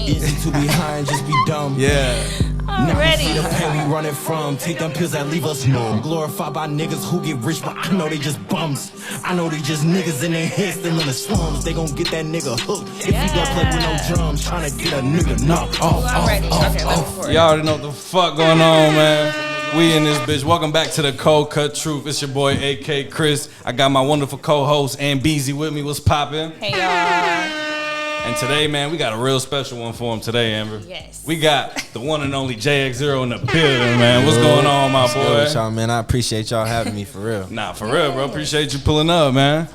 Easy to be high and just be dumb. Yeah. Now we see the pain we running from. Take them pills that leave us numb. Glorified by niggas who get rich, but I know they just bums. I know they just niggas in their heads still in the slums. They gon' get that nigga hooked if he don't play with no drums. Trying to get a nigga knocked off. Y'all already know what the fuck going on, man. We in this bitch. Welcome back to the Cold Cut Truth. It's your boy A.K Chris. I got my wonderful co-host and Beezy with me. What's poppin'? Hey y'all. And today, man, we got a real special one for him today, Amber. Yes. We got the one and only JX.Zero in the building, man. What's going on, my boy? What's y'all, man? I appreciate y'all having me, for real. Nah, for real, bro. Appreciate you pulling up, man.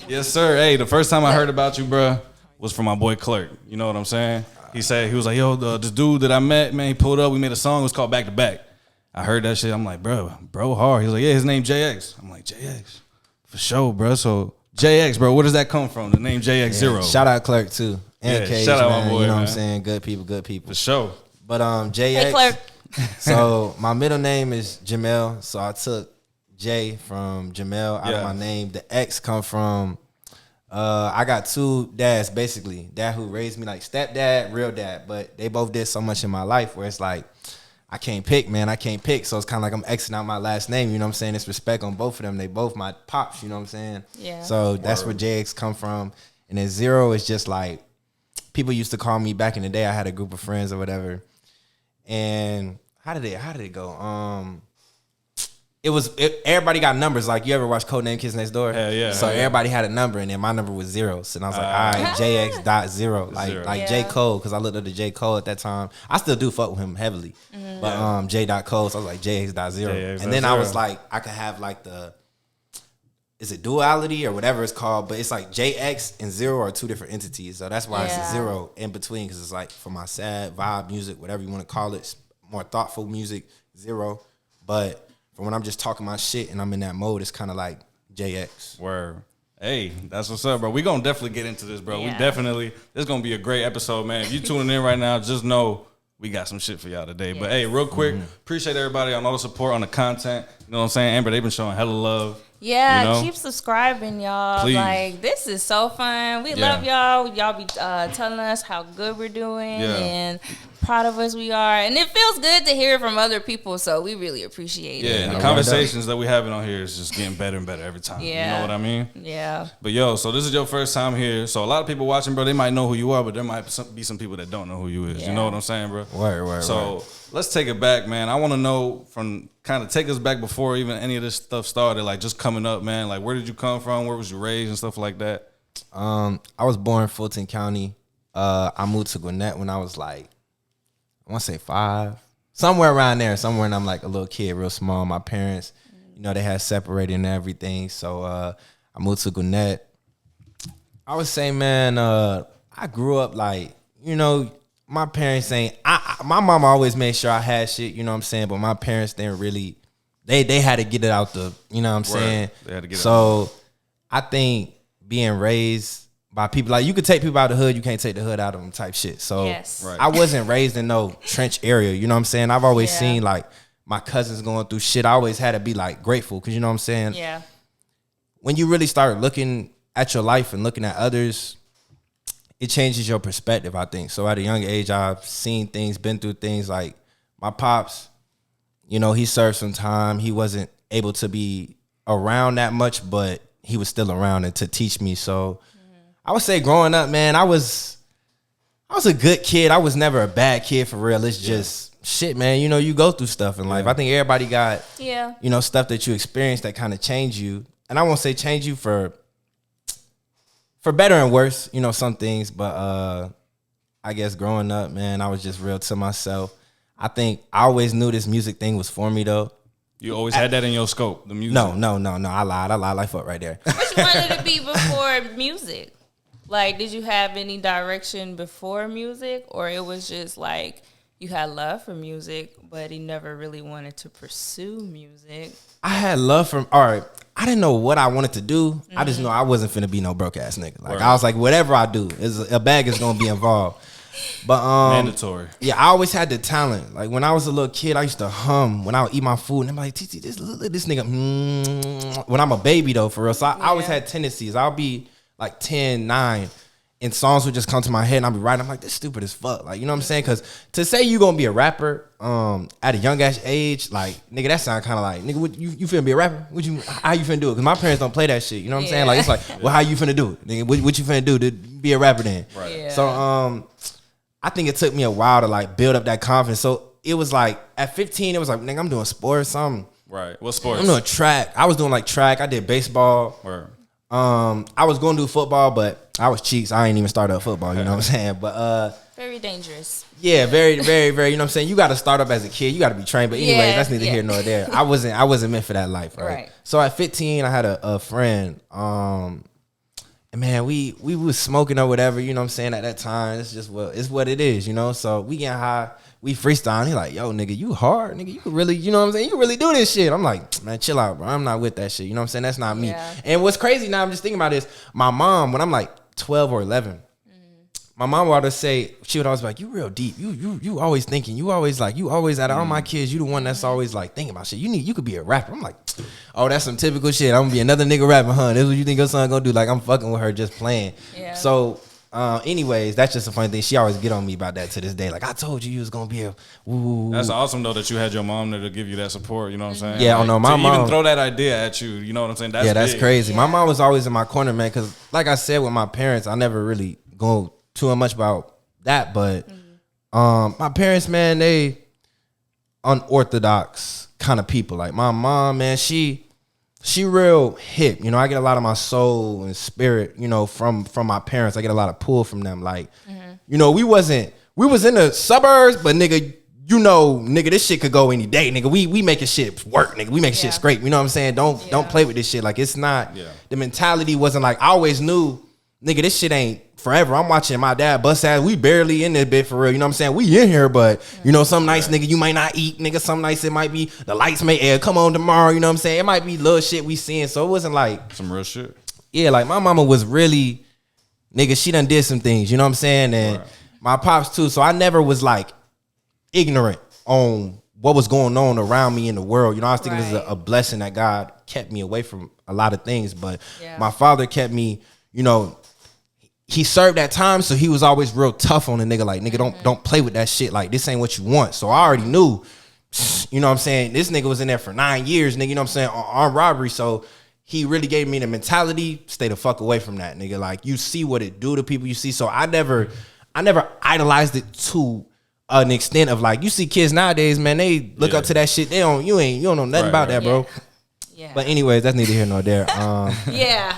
Yes, sir. Hey, the first time I heard about you, bro, was from my boy Clerk. You know what I'm saying? He was like, yo, this dude that I met, man, he pulled up. We made a song. It was called Back to Back. I heard that shit. I'm like, bro hard. He was like, yeah, his name JX. I'm like, JX? For sure, bro. So, JX, bro, where does that come from? The name JX.Zero. Yeah, shout out Clerk, too. And yeah, shout out my boy, you know man. what I'm saying? Good people. For sure. But JX. Hey, Clerk. So my middle name is Jamel. So I took J from Jamel out of my name. The X come from I got two dads basically. Dad who raised me, like stepdad, real dad. But they both did so much in my life where it's like I can't pick, man. I can't pick. So it's kind of like I'm Xing out my last name. You know what I'm saying? It's respect on both of them. They both my pops. You know what I'm saying? Yeah. So that's where JX come from. And then Zero is just like, people used to call me back in the day. I had a group of friends or whatever. And how did it go? Everybody got numbers. Like, you ever watch Codename Kids Next Door? Hell yeah. So everybody had a number, and then my number was 0. So I was like, all right, JX.Zero. Like J. Cole, because I looked up to J. Cole at that time. I still do fuck with him heavily. Mm-hmm. But J.Cole, so I was like JX.Zero. And then I was like, I could have like is it duality or whatever it's called, but it's like JX and Zero are two different entities. So that's why it's a zero in between, because it's like for my sad vibe music, whatever you want to call it, more thoughtful music, Zero. But for when I'm just talking my shit and I'm in that mode, it's kind of like JX. Word. Hey, that's what's up, bro. We gonna definitely get into this, bro. Yeah. This is gonna be a great episode, man. If you tuning in right now, just know we got some shit for y'all today. Yes. But hey, real quick, appreciate everybody on all the support on the content. You know what I'm saying? Amber, they've been showing hella love. Yeah, you know? Keep subscribing, y'all. Please. Like, this is so fun. We love y'all. Y'all be telling us how good we're doing and proud of us we are. And it feels good to hear from other people, so we really appreciate it. Yeah, and the conversations that we having on here is just getting better and better every time. Yeah. You know what I mean? Yeah. But yo, so this is your first time here. So a lot of people watching, bro, they might know who you are, but there might be some people that don't know who you is. Yeah. You know what I'm saying, bro? Word. So let's take it back, man. I want to know from kind of take us back before even any of this stuff started, like just coming up, man. Like, where did you come from? Where was you raised and stuff like that? I was born in Fulton County. I moved to Gwinnett when I was like, I want to say 5. Somewhere around there. Somewhere when I'm like a little kid, real small. My parents, you know, they had separated and everything. So I moved to Gwinnett. I would say, man, I grew up like, you know, my parents ain't, my mama always made sure I had shit, you know what I'm saying? But my parents didn't really, they had to get it out the, you know what I'm saying? They had to get it out. I think being raised by people, like you could take people out of the hood, you can't take the hood out of them type shit. So I wasn't raised in no trench area, you know what I'm saying? I've always seen like my cousins going through shit. I always had to be like grateful, because you know what I'm saying? Yeah. When you really start looking at your life and looking at others, it changes your perspective, I think. So at a young age, I've seen things, been through things. Like my pops, you know, he served some time. He wasn't able to be around that much, but he was still around and to teach me. So I would say growing up, man, I was a good kid. I was never a bad kid for real. It's just shit, man. You know, you go through stuff in life. I think everybody got, you know, stuff that you experience that kind of change you. And I won't say change you for better and worse, you know, some things. But I guess growing up, man, I was just real to myself. I think I always knew this music thing was for me, though. You always had that in your scope, the music? No. I lied like fuck right there. What you wanted to be before music? Like, did you have any direction before music? Or it was just like you had love for music, but you never really wanted to pursue music? I had love for, all right, I didn't know what I wanted to do. I just know I wasn't finna be no broke ass nigga. Like, I was like, whatever I do, a bag is gonna be involved. But mandatory. Yeah, I always had the talent. Like when I was a little kid, I used to hum when I would eat my food, and I'm like, TT, this nigga. When I'm a baby though, for real. So I always had tendencies. I'll be like 10, 9, and songs would just come to my head and I'd be writing. I'm like, this stupid as fuck. Like, you know what I'm saying? Because to say you gonna be a rapper at a young ass age, like, nigga, that sound kind of like, nigga, what, you finna be a rapper? How you finna do it? Because my parents don't play that shit. You know what I'm saying? Like, it's like, well, how you finna do it? Nigga, what you finna do to be a rapper then? Right. Yeah. So I think it took me a while to like build up that confidence. So it was like at 15, it was like, nigga, I'm doing sports, something. Right. What sports? I'm doing track. I was doing like track. I did baseball. Word. I was going to do football, but I was cheeks. I ain't even started up football, you know what I'm saying? But very dangerous. yeah, very, very, very, you know what I'm saying? You got to start up as a kid. You got to be trained. But anyway, Yeah, that's neither here nor there. I wasn't meant for that life, right? Right. So at 15, I had a friend, and man, we was smoking or whatever, you know what I'm saying? At that time, it's what it is, you know? So we getting high. We freestyle. He like, yo, nigga, you hard, nigga. You can really, you know what I'm saying? You can really do this shit. I'm like, man, chill out, bro. I'm not with that shit. You know what I'm saying? That's not me. Yeah. And what's crazy now, I'm just thinking about this. My mom, when I'm like 12 or 11, my mom would always say, she would always be like, you real deep. You always thinking. You always out of all my kids, you the one that's always like thinking about shit. You could be a rapper. I'm like, oh, that's some typical shit. I'm gonna be another nigga rapping, huh? This is what you think your son gonna do? Like, I'm fucking with her just playing. Yeah. So anyways, that's just a funny thing. She always get on me about that to this day. Like, I told you was gonna be a woo. That's awesome though that you had your mom there to give you that support. You know what I'm saying? Yeah, like, I know my to mom even throw that idea at you. You know what I'm saying? That's big. crazy. Yeah. My mom was always in my corner, man. Because like I said with my parents, I never really go too much about that. But my parents, man, they unorthodox kind of people. Like my mom, man, she real hip. You know, I get a lot of my soul and spirit, you know, from my parents. I get a lot of pull from them. Like, you know, we was in the suburbs, but nigga, you know, nigga, this shit could go any day, nigga. We making shit work, nigga. We making shit scrape. You know what I'm saying? Don't play with this shit. Like, it's not. Yeah. The mentality wasn't like, I always knew, nigga, this shit ain't forever. I'm watching my dad bust ass. We barely in this bit for real. You know what I'm saying? We in here, but you know, some nights, nigga, you might not eat, nigga. Some nights it might be the lights may come on tomorrow. You know what I'm saying? It might be little shit we seeing. So it wasn't like Some real shit. yeah, like my mama was really, nigga, she done did some things, you know what I'm saying? And my pops too. So I never was like ignorant on what was going on around me in the world. You know, I was thinking it was a blessing that God kept me away from a lot of things. But my father kept me, you know, he served that time, so he was always real tough on the nigga. Like, nigga, don't play with that shit. Like, this ain't what you want. So I already knew, you know what I'm saying? This nigga was in there for 9 years, nigga, you know what I'm saying, on armed robbery. So he really gave me the mentality, stay the fuck away from that, nigga. Like, you see what it do to people you see. So I never idolized it to an extent of like, you see kids nowadays, man, they look up to that shit. You don't know nothing about that, bro. Yeah. But anyways, that's neither here nor there. Yeah.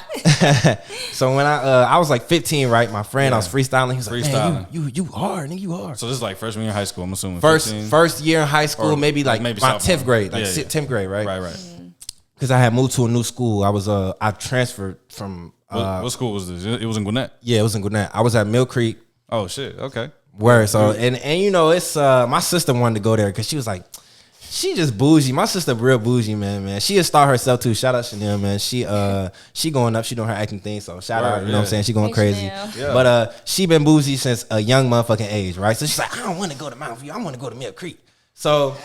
So when I was like 15, right? My friend, I was freestyling. He was like, man, you hard, nigga, you hard. So this is like freshman year in high school, I'm assuming. First year in high school, Or maybe my sophomore. 10th grade, like Yeah, yeah. 10th grade, right? Right. Because I had moved to a new school. I transferred from What school was this? It was in Gwinnett. yeah, it was in Gwinnett. I was at Mill Creek. Oh shit. Okay. Where so and you know, it's my sister wanted to go there because she was like, she just bougie. My sister real bougie, man. She a star herself too. Shout out Chanel, man. She going up. She doing her acting thing. So shout out. You know what I'm saying? She going crazy. Chanel. But she been bougie since a young motherfucking age, right? So she's like, I don't want to go to Mountain View. I want to go to Mill Creek. So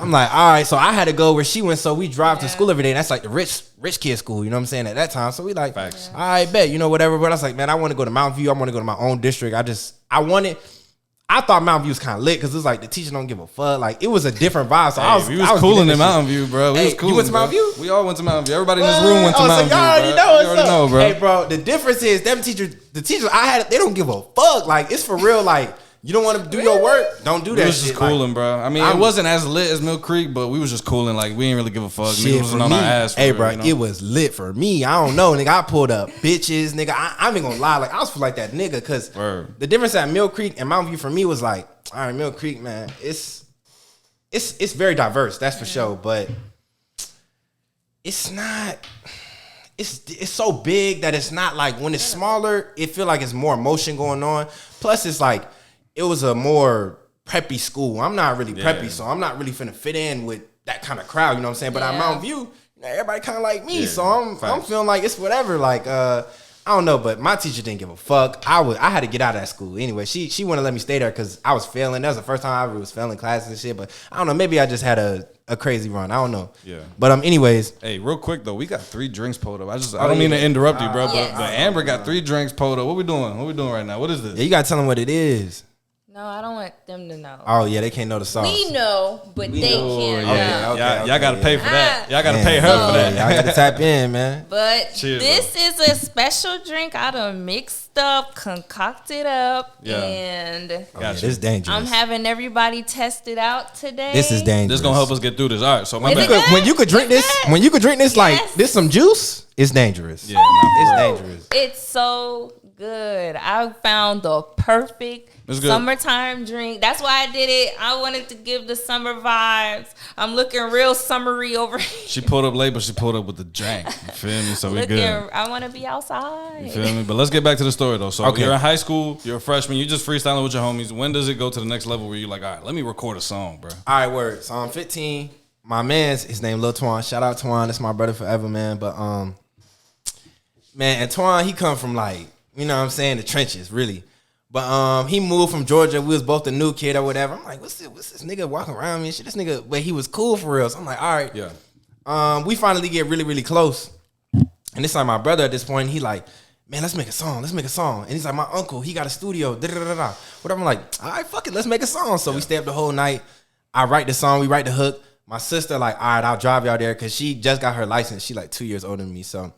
I'm like, all right. So I had to go where she went. So we drive to school every day. That's like the rich kid school. You know what I'm saying? At that time. So we like, Facts. all right, bet. You know, whatever. But I was like, man, I want to go to Mountain View. I want to go to my own district. I thought Mountain View was kind of lit because it was like the teacher don't give a fuck. Like, it was a different vibe. So I was cooling getting in Mountain View, bro. We Hey, was cooling. you went to Mountain View? We all went to Mountain View. Everybody in this room went to so Mountain View. y'all already bro. know You what's up. know, bro. Hey, bro, the difference is the teachers I had, they don't give a fuck. Like, it's for real. Like, you don't want to do your work, don't do that We was just shit. cooling, like, bro. I mean, it wasn't as lit as Mill Creek, but we was just cooling. Like, we didn't really give a fuck. Niggas shit wasn't for on me. our ass. For Hey, real, bro, you know? it was lit for me. I don't know, nigga. I pulled up bitches, nigga. I ain't gonna lie. Like, I was feel like that nigga because Word. the difference at Mill Creek and Mountain View for me was like, all right, Mill Creek, man, it's very diverse, that's for sure, but it's not. It's so big that it's not like when it's smaller, it feel like it's more emotion going on. Plus, it's like it was a more preppy school. I'm not really preppy, so I'm not really finna fit in with that kind of crowd. You know what I'm saying? But at Mountain View, you know, everybody kind of like me, so I'm feeling like it's whatever. Like I don't know, but my teacher didn't give a fuck. I had to get out of that school anyway. She wouldn't let me stay there because I was failing. That was the first time I ever was failing classes and shit. But I don't know. Maybe I just had a crazy run. I don't know. Yeah. But anyways. Hey, real quick though, we got 3 drinks pulled up. I don't mean to interrupt you, bro. But Amber got 3 drinks pulled up. What we doing? What we doing right now? What is this? Yeah, you gotta tell them what it is. No, I don't want them to know. Oh yeah, they can't know the sauce. We know, but they can't know. Okay, y'all gotta pay for that. Y'all gotta pay her for that. Y'all gotta tap in, man. But Cheers, this is a special drink I done mixed up, concocted up, and This is dangerous. I'm having everybody test it out today. This is dangerous. This gonna help us get through this. All right, so my bad. good? When you could drink this, like this some juice, it's dangerous. Yeah, It's dangerous. It's so good. I found the perfect It's good. summertime drink. That's why I did it. I wanted to give the summer vibes. I'm looking real summery over here. She pulled up late, but she pulled up with the drink. You feel me? So we good. I want to be outside. You feel me? But let's get back to the story though. So Okay. you're in high school, you're a freshman, you just freestyling with your homies. When does it go to the next level where you're like, all right, let me record a song, bro? All right, word. So I'm 15. My man's his name Lil Twan. Shout out Twan. That's my brother forever, man. But man, and Twan, he come from like, you know what I'm saying, the trenches, really. But he moved from Georgia. We was both the new kid or whatever. I'm like, what's this nigga walking around me and shit? This nigga, but he was cool for real. So I'm like, all right. Yeah. We finally get really, really close. And it's like my brother at this point, he like, man, let's make a song. Let's make a song. And he's like, my uncle, he got a studio. Da-da-da-da-da. Whatever. I'm like, all right, fuck it. Let's make a song. So we stay up the whole night. I write the song. We write the hook. My sister like, all right, I'll drive y'all there because she just got her license. She like 2 years older than me. So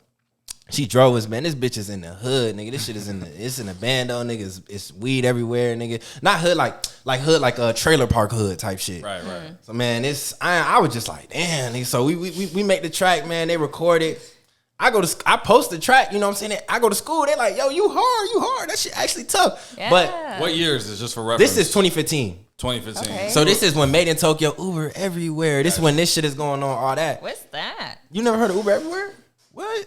she drove us, man. This bitch is in the hood, nigga. This shit is it's in the bando, nigga. It's weed everywhere, nigga. Not hood like hood like a trailer park hood type shit. Right. So man, I was just like, damn, nigga. So we make the track, man. They record it. I post the track, you know what I'm saying? I go to school, they like, yo, you hard. That shit actually tough. Yeah. But What year is this, just for reference? this is 2015. 2015. Okay. So this is when Made in Tokyo, Uber everywhere. This is when this shit is going on, all that. What's that? You never heard of Uber everywhere? What?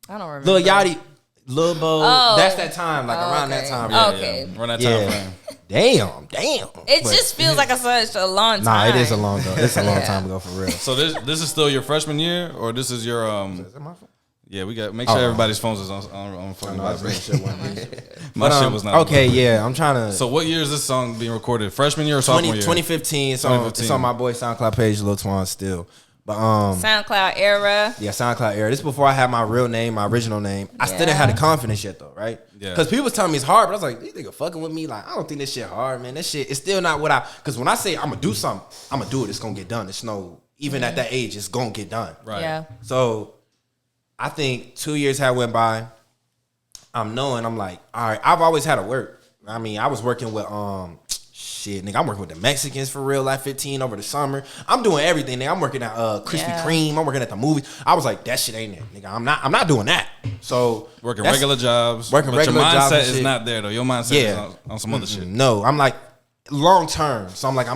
I don't remember. Lil Yachty, Lil Bo. Oh. That's that time, like around that time. Yeah. Yeah. Okay. Run that time Yeah. frame. Damn. It But- just feels like such a long time. Nah, it is a long ago. It's a long time ago for real. So this is still your freshman year, or this is your Is that my phone? Yeah, we got make sure everybody's phones is on fucking vibration. My But, shit was not okay. Yeah, I'm trying to. So what year is this song being recorded? Freshman year or sophomore year? 2015. It's 2015. on my boy SoundCloud page, Lil Twan still. But SoundCloud era. yeah, SoundCloud era. This is before I had my real name, my original name. I still didn't have the confidence yet though, right? Yeah. Because people was telling me it's hard, but I was like, these niggas fucking with me. Like, I don't think this shit hard, man. This shit is still not what because when I say I'm gonna do something, I'm gonna do it. It's gonna get done. It's no, even at that age, it's gonna get done. Right. Yeah. So I think 2 years had went by. I'm like, all right, I've always had to work. I mean, I was working with shit, nigga. I'm working with the Mexicans for real, like 15 over the summer. I'm doing everything, nigga. I'm working at Krispy Kreme. I'm working at the movies. I was like, that shit ain't it, nigga. I'm not doing that. So Working regular jobs. Working but regular your jobs mindset and is shit. not there though. Your mindset is on some other shit. No, I'm like long term. So I'm like,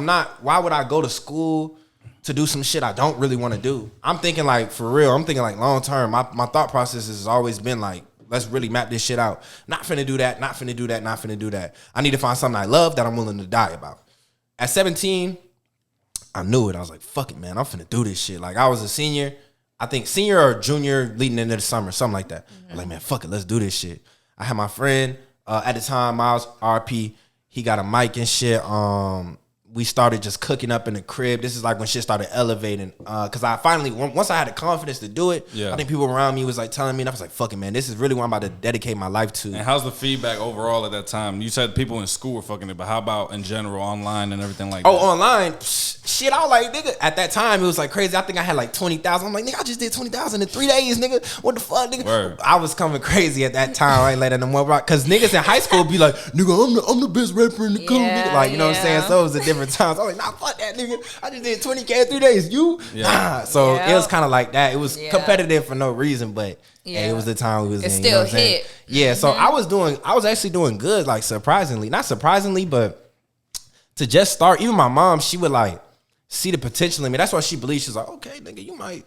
why would I go to school to do some shit I don't really want to do? I'm thinking like for real. I'm thinking like long term. My thought process has always been like, let's really map this shit out. Not finna do that, not finna do that, not finna do that. I need to find something I love that I'm willing to die about. At 17, I knew it. I was like, fuck it, man. I'm finna do this shit. Like I was a senior. I think senior or junior leading into the summer, something like that. I'm like, man, fuck it. Let's do this shit. I had my friend at the time, Miles RP. He got a mic and shit. We started just cooking up in the crib. This is like when shit started elevating. Cause I finally, once I had the confidence to do it, Yeah. I think people around me was like telling me, and I was like, fuck it, man. This is really what I'm about to dedicate my life to. And how's the feedback overall at that time? You said people in school were fucking it, but how about in general, online and everything like that? Oh, online, shit, I was like, nigga, at that time, it was like crazy. I think I had like 20,000. I'm like, nigga, I just did 20,000 in 3 days, nigga. What the fuck, nigga? Word. I was coming crazy at that time. I ain't letting them more rock. Cause niggas in high school be like, nigga, I'm the best rapper in the country, nigga. Like, you know what I'm saying? So it was a different time. So I was like, nah, fuck that, nigga. I just did 20K in 3 days. You? Yeah. Nah. So Yeah. it was kind of like that. It was Yeah. competitive for no reason, but Yeah. hey, it was the time we was It in. still you know what I'm saying? hit. Yeah. So I was actually doing good, like surprisingly. Not surprisingly, but to just start, even my mom, she would like see the potential in me. That's why she believes. She's like, okay, nigga, you might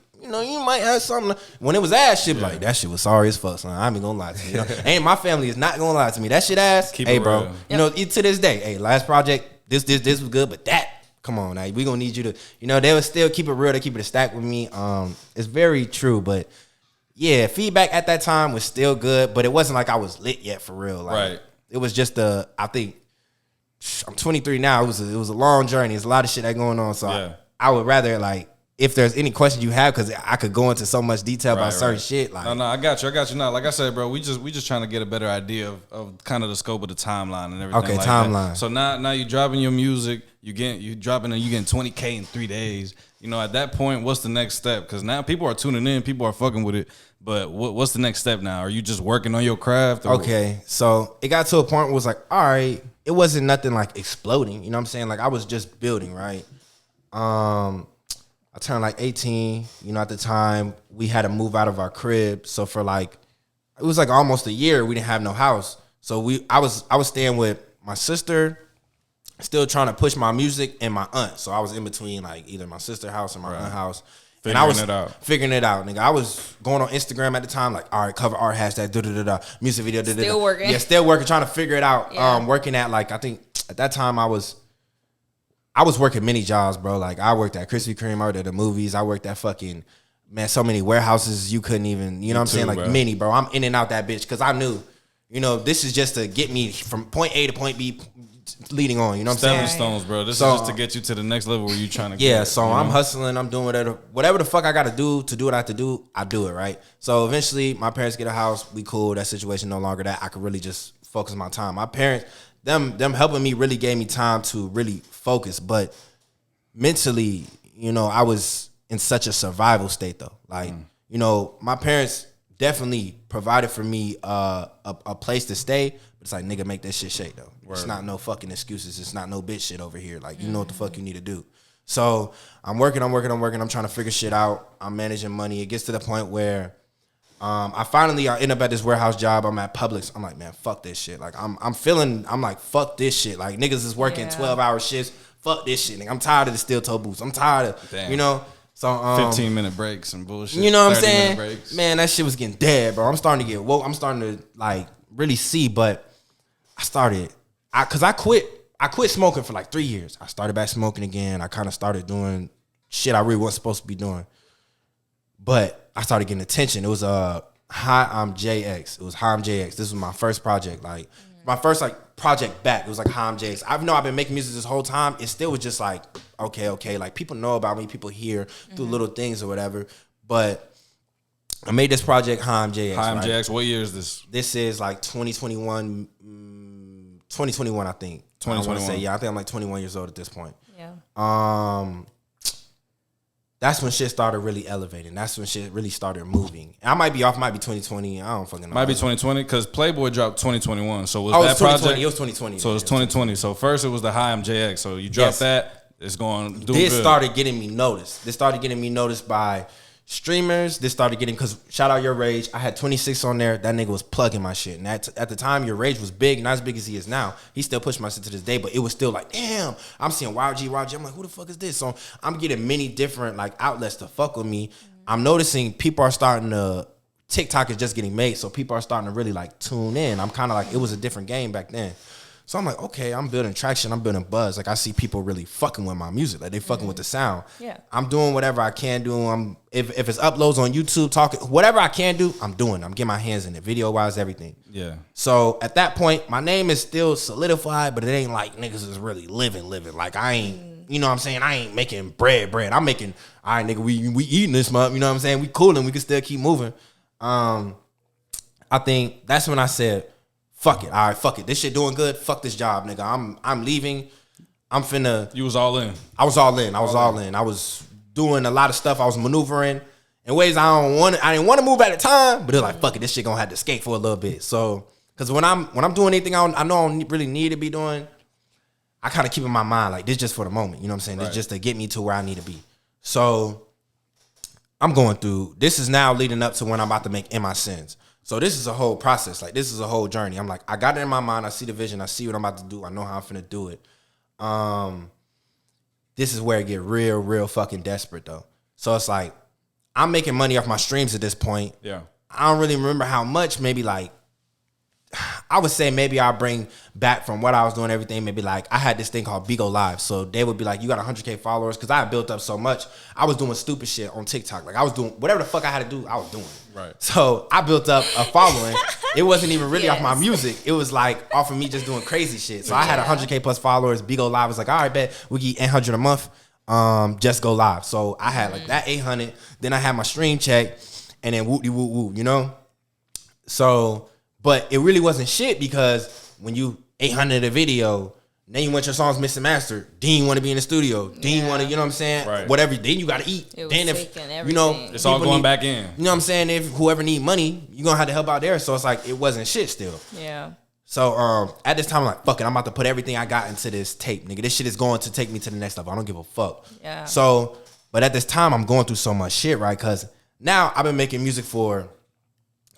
have something. When it was ass, she'd be like, that shit was sorry as fuck, son. I ain't gonna lie to you. You know? And my family is not gonna lie to me. That shit ass. Keep hey, it bro. real. You know, to this day, hey, last project, this was good, but that, come on, now we gonna need you to, you know, they would still keep it real. They keep it a stack with me. It's very true, but yeah, feedback at that time was still good, but it wasn't like I was lit yet for real. Like, Right. It was just I think I'm 23 now. It was a long journey. There's a lot of shit that going on. So Yeah. I would rather like if there's any question you have, because I could go into so much detail about certain shit. Like, no, I got you. Now, like I said, bro, we just trying to get a better idea of kind of the scope of the timeline and everything. Okay, like timeline. That. So now you dropping your music, you getting 20K in 3 days. You know, at that point, what's the next step? Because now people are tuning in, people are fucking with it. But what's the next step now? Are you just working on your craft? Okay, so it got to a point where it was like, all right, it wasn't nothing like exploding. You know what I'm saying? Like I was just building, right? I turned like 18. You know, at the time we had to move out of our crib. So for like, it was like almost a year we didn't have no house. So I was staying with my sister, still trying to push my music, and my aunt. So I was in between like either my sister's house or my aunt's house. And I was figuring it out, nigga. I was going on Instagram at the time, like, all right, cover art, hashtag, music video, Still working. Yeah, still working, trying to figure it out. Yeah. Working at, like, I think at that time I was working many jobs, bro. Like, I worked at Krispy Kreme, I worked at the movies, I worked at fucking, man, so many warehouses you couldn't even, you know what I'm saying? Like, many, bro. I'm in and out that bitch, because I knew, you know, this is just to get me from point A to point B, leading on, you know what I'm saying? Stepping stones, bro. This is just to get you to the next level where you trying to get. Yeah, so I'm hustling, I'm doing whatever the fuck I gotta do to do what I have to do, I do it, right? So eventually my parents get a house, we cool, that situation no longer that. I could really just focus my time. My parents, them helping me really gave me time to really focus, but mentally, you know, I was in such a survival state though. Like, you know, my parents definitely provided for me a place to stay. But it's like, nigga, make that shit shake though. Word. It's not no fucking excuses. It's not no bitch shit over here. Like, you know what the fuck you need to do. So I'm working. I'm trying to figure shit out. I'm managing money. It gets to the point where I end up at this warehouse job. I'm at Publix. I'm like, man, fuck this shit. Like, I'm like, fuck this shit. Like, niggas is working 12-hour shifts. Fuck this shit, nigga. I'm tired of the steel toe boots. I'm tired of, you know. So 15-minute breaks and bullshit. You know what I'm saying? Breaks. Man, that shit was getting dead, bro. I'm starting to get woke. I'm starting to like really see, but I quit smoking for like 3 years. I started back smoking again. I kind of started doing shit I really wasn't supposed to be doing. But I started getting attention. It was Hi, I'm JX. It was Hi, I'm JX. This was my first project. Like my first like project back. It was like Hi, I'm JX. I've been making music this whole time. It still was just like, okay. Like people know about me, people hear through little things or whatever. But I made this project Hi, I'm JX. Hi, I'm right? JX. What year is this? This is like 2021, I think. 2021. I think I'm like 21 years old at this point. Yeah. That's when shit started really elevating. That's when shit really started moving. I might be off, might be 2020. I don't fucking know. Might be 2020 because Playboy dropped 2021. So was that that project? It was 2020. So it was 2020. So first it was the Hi, I'm JX. So you dropped that. It's going to do This good. started getting me noticed. This started getting me noticed by streamers. This started getting, because shout out Your Rage. I had 26 on there. That nigga was plugging my shit. And at the time, Your Rage was big, not as big as he is now. He still pushed my shit to this day, but it was still like, damn, I'm seeing YG. I'm like, who the fuck is this? So I'm getting many different like outlets to fuck with me. I'm noticing people are starting to, TikTok is just getting made, so people are starting to really like tune in. I'm kind of like, it was a different game back then. So I'm like, okay, I'm building traction, I'm building buzz. Like I see people really fucking with my music, like they fucking with the sound. Yeah, I'm doing whatever I can do. If it's uploads on YouTube, talking, whatever I can do, I'm doing. I'm getting my hands in it, video wise, everything. Yeah. So at that point, my name is still solidified, but it ain't like niggas is really living. Like I ain't, you know what I'm saying? I ain't making bread. I'm making, all right, nigga, we eating this month. You know what I'm saying? We coolin', we can still keep moving. I think that's when I said, fuck it. All right, fuck it. This shit doing good. Fuck this job, nigga. I'm leaving. I'm finna. You was all in. I was all in. I was doing a lot of stuff. I was maneuvering in ways I didn't want to move at the time, but it was like, fuck it. This shit gonna have to skate for a little bit. So, because when I'm doing anything I know I don't really need to be doing, I kind of keep in my mind like this just for the moment. You know what I'm saying? Right. It's just to get me to where I need to be. So, I'm going through. This is now leading up to when I'm about to make In My Sins. So this is a whole process. Like this is a whole journey. I'm like, I got it in my mind. I see the vision. I see what I'm about to do. I know how I'm finna do it. This is where it get real fucking desperate though. So it's like, I'm making money off my streams at this point. Yeah. I don't really remember how much, maybe like I would say maybe I'll bring back from what I was doing, everything. Maybe like I had this thing called Bigo Live. So they would be like, you got 100K followers. Cause I had built up so much. I was doing stupid shit on TikTok. Like I was doing whatever the fuck I had to do, I was doing. Right. So I built up a following. It wasn't even really off my music. It was like off of me just doing crazy shit. So I had 100K plus followers. Bigo Live was like, all right, bet we get 800 a month. Just go live. So I had like that 800. Then I had my stream check and then whoop de whoop whoop, you know? So, but it really wasn't shit because when you 800 a video, then you want your songs mixed and mastered. Then you want to be in the studio. Then you want to, you know what I'm saying? Right. Whatever. Then you got to eat. It was then taking you know, everything. It's all going back in. You know what I'm saying? If whoever need money, you're going to have to help out there. So it's like, it wasn't shit still. Yeah. So at this time, I'm like, fuck it. I'm about to put everything I got into this tape, nigga. This shit is going to take me to the next level. I don't give a fuck. Yeah. So, but at this time, I'm going through so much shit, right? Because now I've been making music for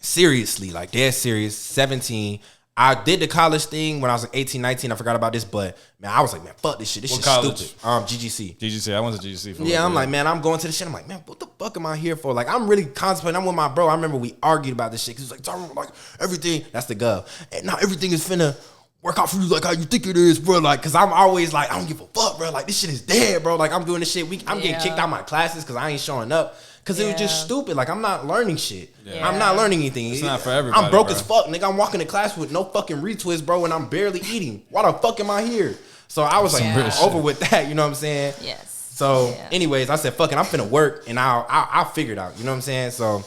seriously, like dead serious, 17. I did the college thing when I was like 18, 19. I forgot about this, but man, I was like, man, fuck this shit. This What shit's college? stupid. GGC. GGC. I went to GGC for a Yeah, little I'm bit. like, man, I'm going to this shit. I'm like, man, what the fuck am I here for? Like, I'm really contemplating. I'm with my bro. I remember we argued about this shit. Cause he was like, Tyron, like, everything, that's the gov. And now everything is finna work out for you like how you think it is, bro. Like, cause I'm always like, I don't give a fuck, bro. Like, this shit is dead, bro. Like, I'm doing this shit. I'm getting kicked out of my classes cause I ain't showing up. Cause it was just stupid. Like, I'm not learning shit. Yeah. I'm not learning anything. It's not for everybody, I'm broke bro. as fuck, nigga. I'm walking to class with no fucking retwist, bro, and I'm barely eating. Why the fuck am I here? So I was like, Some real over with that. You know what I'm saying? Yes. So, anyways, I said, fuck it, I'm finna work and I'll figure it out. You know what I'm saying? So,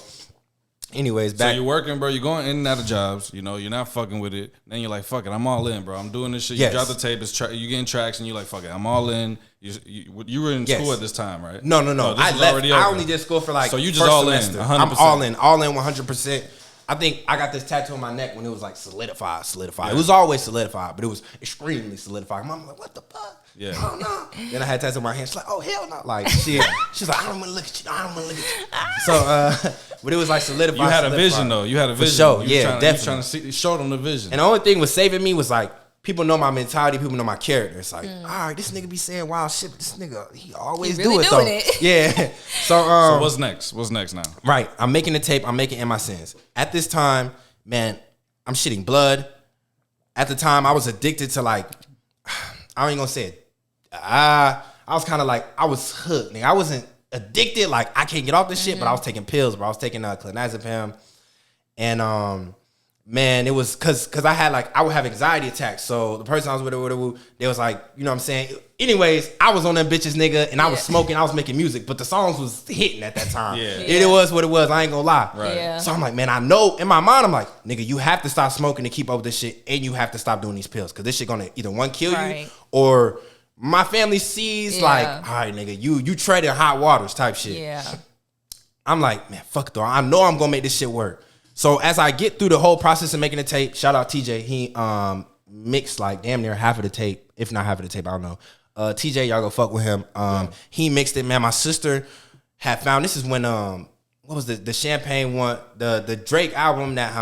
anyways, So back. you're working, bro. You're going in and out of jobs. You know, you're not fucking with it. Then you're like, fuck it, I'm all in, bro. I'm doing this shit. Yes. You drop the tape. You getting tracks, and you're like, fuck it, I'm all in. You were in school at this time, right? No. This I is left. already I over. only did school for like. So you just first all in, semester. 100%. I'm all in 100%. I think I got this tattoo on my neck when it was like solidified. Yeah. It was always solidified, but it was extremely solidified. Mom was like, what the fuck? Yeah. Oh no. Then I had tattoo on my hand. She's like, oh hell no. Like she's like, I don't want to look at you. I don't want to look at you. So, but it was like solidified. You had a solidified. vision though. You had a vision. sure. You Yeah, trying, definitely. You trying to see, show them the vision. And the only thing was saving me was like, people know my mentality, people know my character. It's like, all right, this nigga be saying wild shit, but this nigga, he always really do it doing though. it. Yeah. So what's next? What's next now? Right. I'm making the tape. I'm making In My Sins. At this time, man, I'm shitting blood. At the time, I was addicted to like, I ain't gonna say it. I was kind of like, I was hooked. Nigga. I wasn't addicted. Like, I can't get off this shit, but I was taking pills, bro. I was taking clonazepam. And, man, it was cause I had like, I would have anxiety attacks. So the person I was with, they was like, you know what I'm saying? Anyways, I was on them bitches, nigga, and I was smoking, I was making music, but the songs was hitting at that time. It was what it was. I ain't gonna lie. Right. Yeah. So I'm like, man, I know in my mind, I'm like, nigga, you have to stop smoking to keep up with this shit, and you have to stop doing these pills. Cause this shit gonna either one kill you Right. or my family sees like, all right, nigga, you treading hot waters type shit. Yeah. I'm like, man, fuck though. I know I'm gonna make this shit work. So as I get through the whole process of making the tape, shout out TJ. He mixed like damn near half of the tape, if not half of the tape. I don't know. TJ, y'all go fuck with him. He mixed it, man. My sister had found, this is when what was the Champagne one, the Drake album that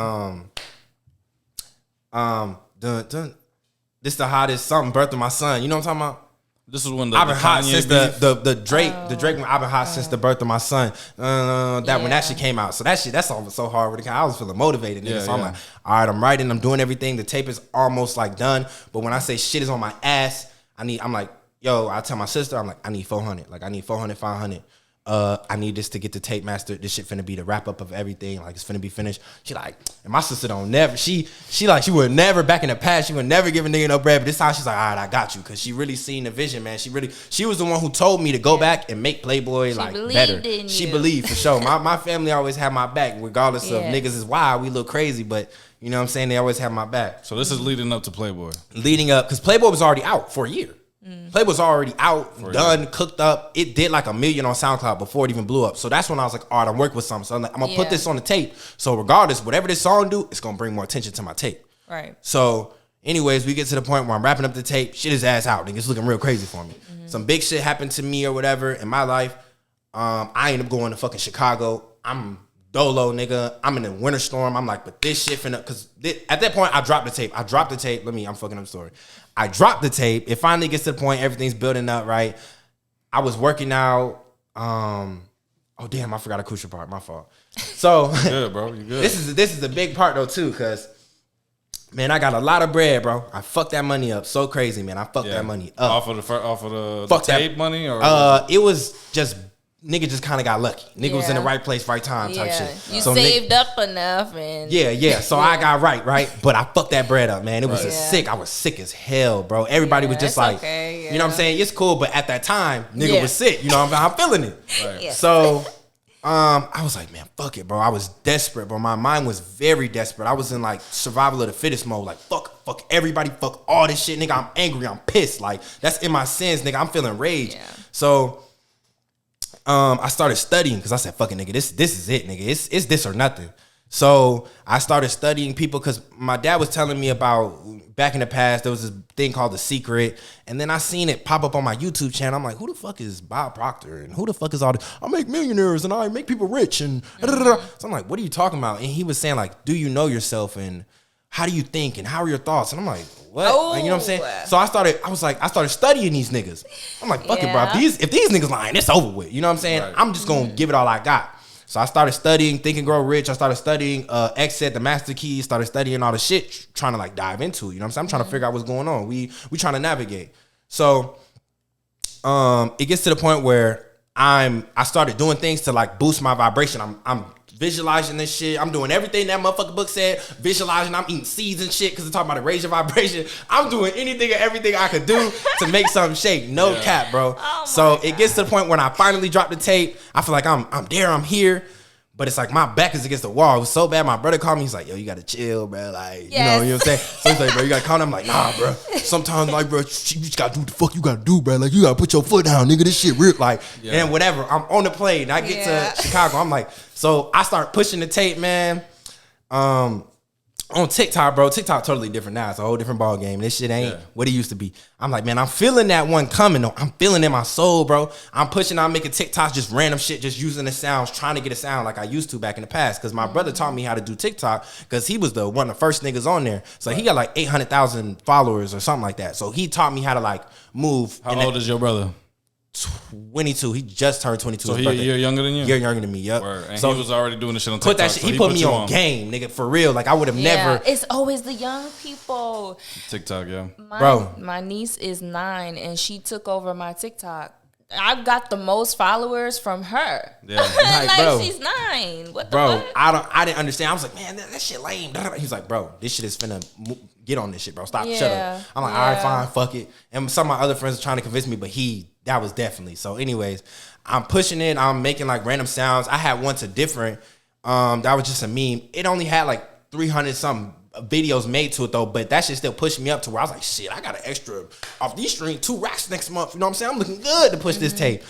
this the hottest something birth of my son. You know what I'm talking about? This is when the I've been hot Kanye since beef. the Drake one. I've been hot since the birth of my son. When that shit came out. So that shit, that's all so hard. When I was feeling motivated, nigga. Yeah, So I'm yeah. like, all right, I'm writing, I'm doing everything. The tape is almost like done. But when I say shit is on my ass, I'm like, yo, I tell my sister, I'm like, I need 400. Like I need 400, 500. I need this to get the tape mastered. This shit finna be the wrap up of everything. Like it's finna be finished. She like, and my sister don't never. She like, she would never back in the past. She would never give a nigga no bread. But this time she's like, all right, I got you, because she really seen the vision, man. She was the one who told me to go back and make Playboy like better. In She you. believed for sure. My family always had my back, regardless of Yes. niggas is wild. We look crazy, but you know what I'm saying. They always have my back. So this is leading up to Playboy. Leading up, because Playboy was already out for a year. Playboy was already out, done, cooked up. It did like 1 million on SoundCloud before it even blew up. So that's when I was like, all right, I'm working with something. So I'm like, I'm gonna put this on the tape. So regardless, whatever this song do, it's gonna bring more attention to my tape. Right. So, anyways, we get to the point where I'm wrapping up the tape. Shit is ass out. Nigga, it's looking real crazy for me. Some big shit happened to me or whatever in my life. I end up going to fucking Chicago. I'm dolo, nigga. I'm in a winter storm. I'm like, but this shit finna, because at that point, I dropped the tape. I'm fucking up the story. I dropped the tape. It finally gets to the point, everything's building up, right? I was working out. Oh, damn, I forgot a crucial part. My fault. So, Good, bro. You good. this is a big part, though, too, because Man, I got a lot of bread, bro. I fucked that money up so crazy, man. I fucked that money up. Off of the tape money, or it was just nigga just kind of got lucky. Nigga was in the right place, right time type shit. You saved up enough and So I got right, but I fucked that bread up, man. It was sick. I was sick as hell, bro. Everybody was just like, you know what I'm saying? It's cool, but at that time, nigga was sick. You know what I'm feeling it. Right. So I was like, man, fuck it, bro. I was desperate, bro. My mind was very desperate. I was in like survival of the fittest mode. Like, fuck everybody, fuck all this shit, nigga. I'm angry, I'm pissed. Like, that's in my sins, nigga. I'm feeling rage. Yeah. So I started studying because I said, fuck it, nigga. This is it, nigga. It's this or nothing. So I started studying people because my dad was telling me about back in the past, there was this thing called The Secret. And then I seen it pop up on my YouTube channel. I'm like, who the fuck is Bob Proctor? And who the fuck is all this? I make millionaires and I make people rich. And so I'm like, what are you talking about? And he was saying like, do you know yourself? And how do you think? And how are your thoughts? And I'm like, what? Like, you know what I'm saying? So I started studying these niggas. I'm like, fuck it, bro. If these niggas lying, it's over with. You know what I'm saying? Right. I'm just going to give it all I got. So I started studying Think and Grow Rich. I started studying Exit, the Master Key. Started studying all the shit, trying to like dive into it. You know what I'm saying? I'm trying to figure out what's going on. We trying to navigate. So it gets to the point where I started doing things to like boost my vibration. I'm visualizing this shit. I'm doing everything that motherfucking book said. Visualizing. I'm eating seeds and shit because it's talking about to raise your vibration. I'm doing anything and everything I could do to make something shake. No cap, bro. So it gets to the point when I finally drop the tape. I feel like I'm there. I'm here. But it's like my back is against the wall. It was so bad. My brother called me. He's like, yo, you got to chill, bro. Like, you know what I'm saying? So he's like, bro, you got to calm down. I'm like, nah, bro. Sometimes, like, bro, you just got to do what the fuck you got to do, bro. Like, you got to put your foot down, nigga. This shit real. Like, and whatever. I'm on the plane. I get to Chicago. I'm like, so I start pushing the tape, man. On TikTok, bro. TikTok totally different now. It's a whole different ball game. This shit ain't what it used to be. I'm like, man, I'm feeling that one coming though. I'm feeling it in my soul, bro. I'm pushing out, making TikToks, just random shit, just using the sounds, trying to get a sound like I used to back in the past. Because my brother taught me how to do TikTok because he was one of the first niggas on there. So he got like 800,000 followers or something like that. So he taught me how to like move. How old is your brother? 22. He just turned 22. So you're younger than you? You're younger than me, yep. Word. And so he was already doing this shit on TikTok. That shit, he put me on game, nigga, for real. Like I would have never. It's always the young people. TikTok, My niece is 9 and she took over my TikTok. I've got the most followers from her. Yeah, like bro, she's 9. What the bro? fuck? I didn't understand. I was like, man, that shit lame. He's like, bro, this shit is finna get on this shit, bro. Stop, shut up. I'm like, all right, fine, fuck it. And some of my other friends are trying to convince me, but that was definitely. So, anyways, I'm pushing it. I'm making like random sounds. I had one to different. That was just a meme. It only had like 300 something videos made to it though, but that shit still pushed me up to where I was like, shit, I got an extra off these streams, 2 racks next month. You know what I'm saying? I'm looking good to push this tape.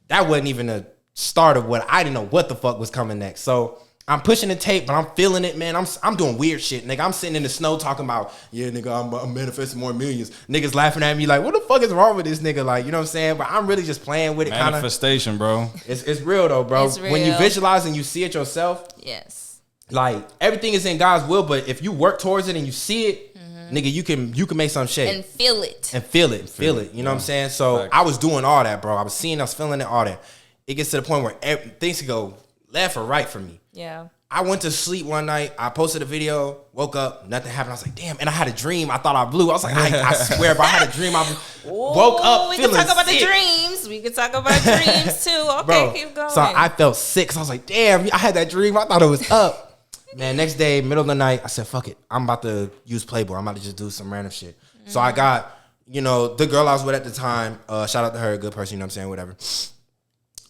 That wasn't even a start of what I didn't know what the fuck was coming next. So I'm pushing the tape, but I'm feeling it, man. I'm doing weird shit, nigga. I'm sitting in the snow talking about, yeah, nigga, I'm manifesting more millions. Niggas laughing at me like, what the fuck is wrong with this nigga? Like, you know what I'm saying? But I'm really just playing with it. Manifestation, bro. It's real though, bro. It's real. When you visualize and you see it yourself, Yes. like everything is in God's will, but if you work towards it and you see it, nigga, you can make something shake. And feel it. You know what I'm saying? So I was doing all that, bro. I was feeling it, all that. It gets to the point where things could go left or right for me. Yeah. I went to sleep one night. I posted a video, woke up, nothing happened. I was like, damn. And I had a dream. I thought I blew. I was like, I swear, bro, I had a dream. I woke up feeling sick. We can talk about the dreams. We can talk about dreams too. Okay, bro, keep going. So I felt sick. So I was like, damn, I had that dream. I thought it was up. Man, next day, middle of the night, I said, fuck it. I'm about to use Playboy. I'm about to just do some random shit. So I got, the girl I was with at the time, shout out to her, good person, you know what I'm saying, whatever.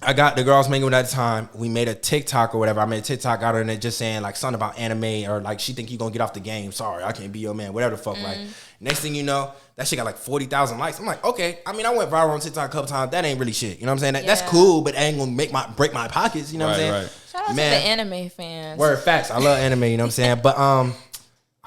I got the girl I was making with at the time. We made a TikTok or whatever. I made a TikTok out of it just saying like something about anime or like she think you gonna get off the game. Sorry, I can't be your man. Whatever the fuck. Like next thing you know, that shit got like 40,000 likes. I'm like, okay. I mean, I went viral on TikTok a couple times. That ain't really shit. You know what I'm saying? That's cool, but it ain't gonna break my pockets. You know what I'm saying? Right. Shout out to the anime fans. Word facts. I love anime. You know what I'm saying? But I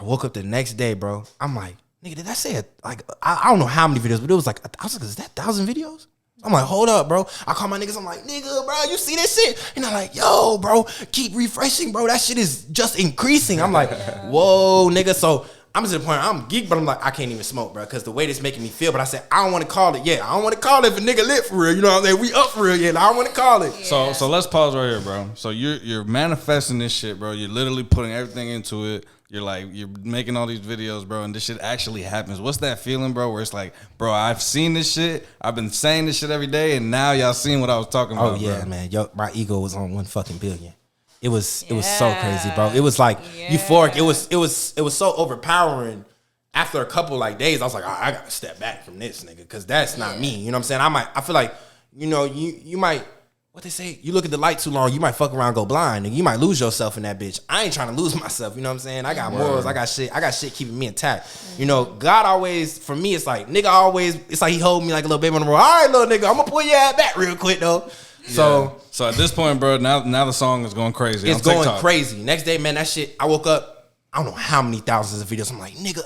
woke up the next day, bro. I'm like, nigga, did I say it? Like I don't know how many videos, but it was like I was like, is that 1,000 videos? I'm like, hold up, bro. I call my niggas. I'm like, nigga, bro, you see this shit? And I'm like, yo, bro, keep refreshing, bro. That shit is just increasing. I'm like, whoa, nigga. So I'm to the point I'm geek, but I'm like, I can't even smoke, bro, because the way this making me feel. But I said, I don't want to call it yet. I don't want to call it if a nigga lit for real. You know what I'm saying? We up for real yet. I don't want to call it. Yeah. So let's pause right here, bro. So you're manifesting this shit, bro. You're literally putting everything into it. You're making all these videos, bro, and this shit actually happens. What's that feeling, bro, where it's like, bro, I've seen this shit, I've been saying this shit every day, and now y'all seen what I was talking about, yeah, bro. man. Yo, my ego was on 1 fucking billion. It was so crazy, bro. It was like euphoric. It was so overpowering. After a couple like days, I was like, I gotta step back from this, nigga, because that's not me. You know what I'm saying? I feel like, you know, you might, what they say, you look at the light too long, you might fuck around and go blind, and you might lose yourself in that bitch. I ain't trying to lose myself, you know what I'm saying? I got morals, I got shit keeping me intact. You know, God always, for me, it's like, nigga always, it's like he hold me like a little baby on the road. All right, little nigga, I'm gonna pull your ass back real quick, though. So at this point, bro, now the song is going crazy. It's going crazy. Next day, man, that shit, I woke up, I don't know how many thousands of videos. I'm like, nigga,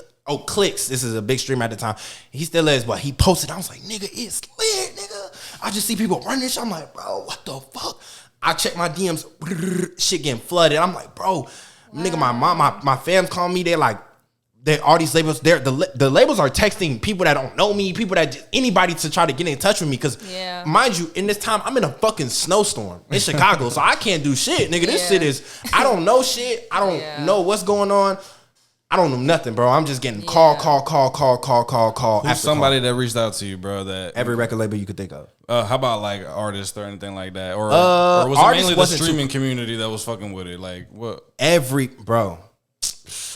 clicks. This is a big streamer at the time. He still is, but he posted. I was like, nigga, it's lit, nigga. I just see people running this shit. I'm like, bro, what the fuck? I check my DMs, shit getting flooded. I'm like, bro, nigga, my mom, my fam call me. They're like, all these labels, the labels are texting people that don't know me, people that anybody to try to get in touch with me. Because, mind you, in this time, I'm in a fucking snowstorm in Chicago, so I can't do shit, nigga. This shit is, I don't know shit. I don't know what's going on. I don't know nothing, bro. I'm just getting call. Who's somebody that reached out to you, bro? That every record label you could think of. How about like artists or anything like that, or was it mainly the streaming community that was fucking with it? Like what?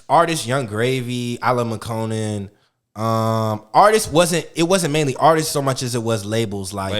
Artists, Young Gravy, I Love McConan. Artists wasn't mainly artists so much as it was labels. Like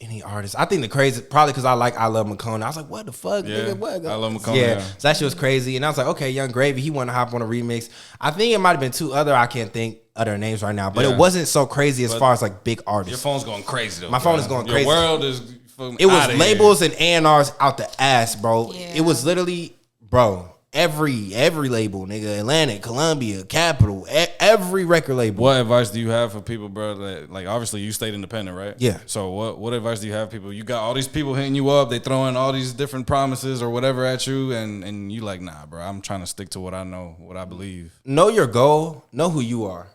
any artist. I think the crazy, probably because I like I Love McConan. I was like, what the fuck, nigga? What? I Love McConan. Yeah, so that shit was crazy. And I was like, okay, Young Gravy, he wanted to hop on a remix. I think it might have been 2 other, I can't think other names right now, but it wasn't so crazy as far as like big artists. Your phone's going crazy though. My phone is going crazy. Your world is it was labels and A&Rs out the ass, bro. Yeah. It was literally, bro, every label, nigga, Atlantic, Columbia, Capitol, every record label. What advice do you have for people, bro? That, like, obviously you stayed independent, right? Yeah. So what advice do you have people? You got all these people hitting you up, they throwing all these different promises or whatever at you, and you like, nah, bro, I'm trying to stick to what I know, what I believe. Know your goal, know who you are.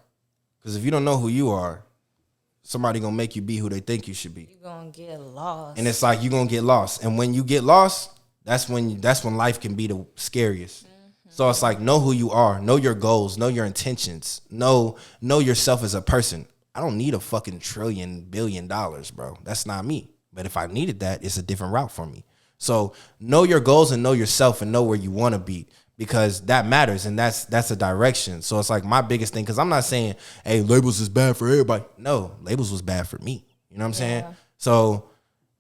Because if you don't know who you are, somebody gonna make you be who they think you should be. You're gonna get lost. And it's like you gonna get lost. And when you get lost, that's when life can be the scariest. So it's like, know who you are, know your goals, know your intentions, know yourself as a person. I don't need a fucking $1 billion, bro. That's not me. But if I needed that, it's a different route for me. So know your goals and know yourself and know where you want to be, because that matters, and that's a direction. So it's like my biggest thing, because I'm not saying, hey, labels is bad for everybody. No, labels was bad for me. You know what I'm saying? So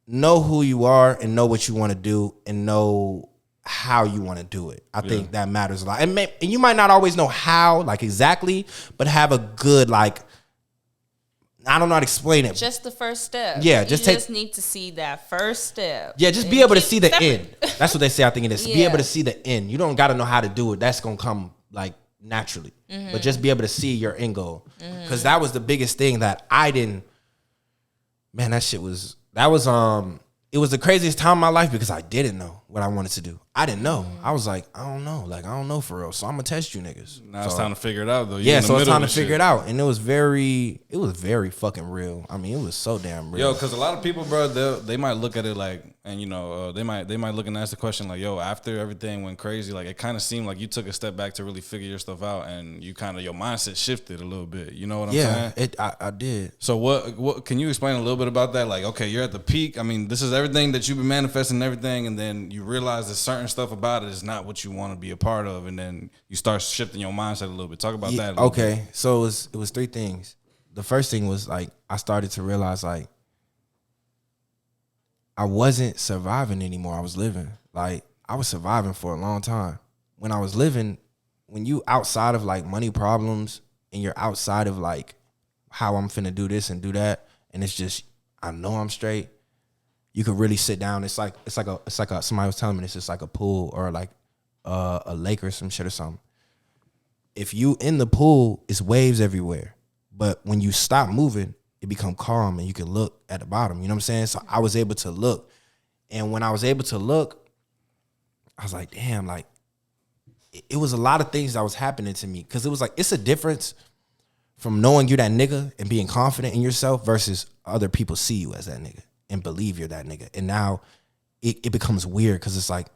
know who you are and know what you want to do and know how you want to do it. I think that matters a lot. And you might not always know how, like exactly, but have a good, like, I don't know how to explain it. Just the first step. Yeah, you just need to see that first step. Yeah, just be able to see the end. That's what they say. I think it is. Be able to see the end. You don't got to know how to do it. That's gonna come like naturally. But just be able to see your end goal. Because that was the biggest thing that I didn't. Man, it was the craziest time in my life because I didn't know what I wanted to do. I didn't know. I was like, I don't know. Like, I don't know for real. So I'm going to test you niggas. Now it's time to figure it out, though. Yeah, so it's time to figure it out. And it was very fucking real. I mean, it was so damn real. Yo, because a lot of people, bro, they might look at it like, and you know, they might look and ask the question like, yo, after everything went crazy, like it kind of seemed like you took a step back to really figure your stuff out, and you kind of, your mindset shifted a little bit. You know what I'm saying? Yeah, I did. So what can you explain a little bit about that? Like, okay, you're at the peak. I mean, this is everything that you've been manifesting and everything, and then you realize that certain stuff about it is not what you want to be a part of, and then you start shifting your mindset a little bit. Talk about that. Okay, so it was 3 things. The first thing was like I started to realize like I wasn't surviving anymore. I was living. Like I was surviving for a long time. When I was living, when you outside of like money problems and you're outside of like how I'm finna do this and do that, and it's just I know I'm straight. You could really sit down. It's like somebody was telling me it's just like a pool or like a lake or some shit or something. If you in the pool, it's waves everywhere. But when you stop moving, it become calm and you can look at the bottom. You know what I'm saying? So I was able to look. And when I was able to look, I was like, damn, like it was a lot of things that was happening to me because it was like it's a difference from knowing you that nigga and being confident in yourself versus other people see you as that nigga and believe you're that nigga. And now it becomes weird because it's like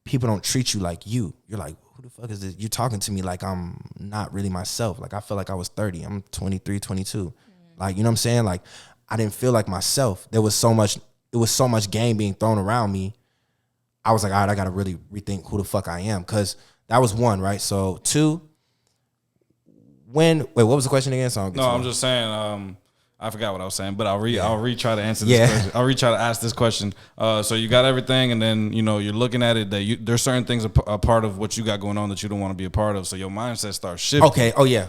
people don't treat you like you. You're like, who the fuck is this? You're talking to me like I'm not really myself. Like I feel like I was 30. I'm 23, 22. Like, you know what I'm saying? Like I didn't feel like myself. It was so much game being thrown around me. I was like, all right, I got to really rethink who the fuck I am. Because that was one, right? So two, what was the question again? So I'm just saying, I forgot what I was saying, but I'll try to answer this question. I'll try to ask this question. So you got everything, and then, you know, you're looking at it that there's certain things a part of what you got going on that you don't want to be a part of. So your mindset starts shifting. Okay. Oh yeah.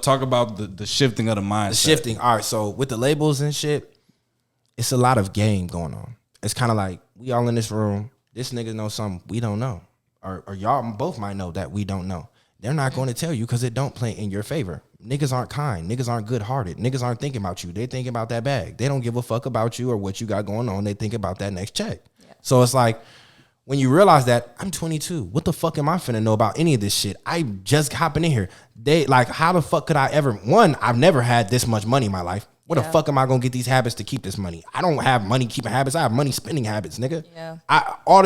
Talk about the shifting of the mindset. The shifting. All right. So with the labels and shit, it's a lot of game going on. It's kind of like we all in this room. This nigga knows something we don't know, or y'all both might know that we don't know. They're not going to tell you because it don't play in your favor. Niggas aren't kind. Niggas aren't good-hearted. Niggas aren't thinking about you. They thinking about that bag. They don't give a fuck about you or what you got going on. They think about that next check. Yeah. So it's like, when you realize that, I'm 22. What the fuck am I finna know about any of this shit? I just hopping in here. How the fuck could I ever... One, I've never had this much money in my life. Where the fuck am I gonna get these habits to keep this money? I don't have money keeping habits. I have money spending habits, nigga. Yeah.